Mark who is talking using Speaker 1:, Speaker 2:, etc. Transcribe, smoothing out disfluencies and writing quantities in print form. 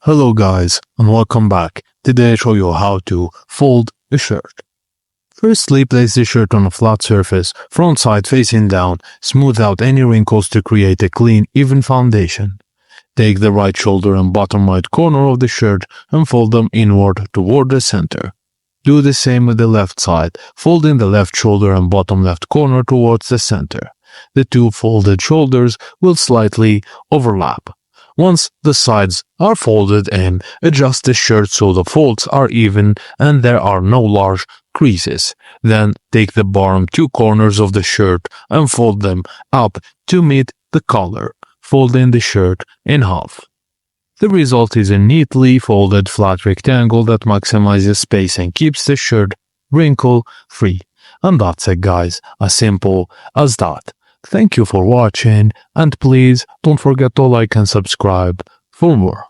Speaker 1: Hello guys and welcome back. Today I show you how to fold a shirt. Firstly, place the shirt on a flat surface, front side facing down, smooth out any wrinkles to create a clean, even foundation. Take the right shoulder and bottom right corner of the shirt and fold them inward toward the center. Do the same with the left side, folding the left shoulder and bottom left corner towards the center. The two folded shoulders will slightly overlap. Once the sides are folded in, adjust the shirt so the folds are even and there are no large creases. Then take the bottom two corners of the shirt and fold them up to meet the collar, folding the shirt in half. The result is a neatly folded flat rectangle that maximizes space and keeps the shirt wrinkle-free. And that's it guys, as simple as that. Thank you for watching and please don't forget to like and subscribe for more.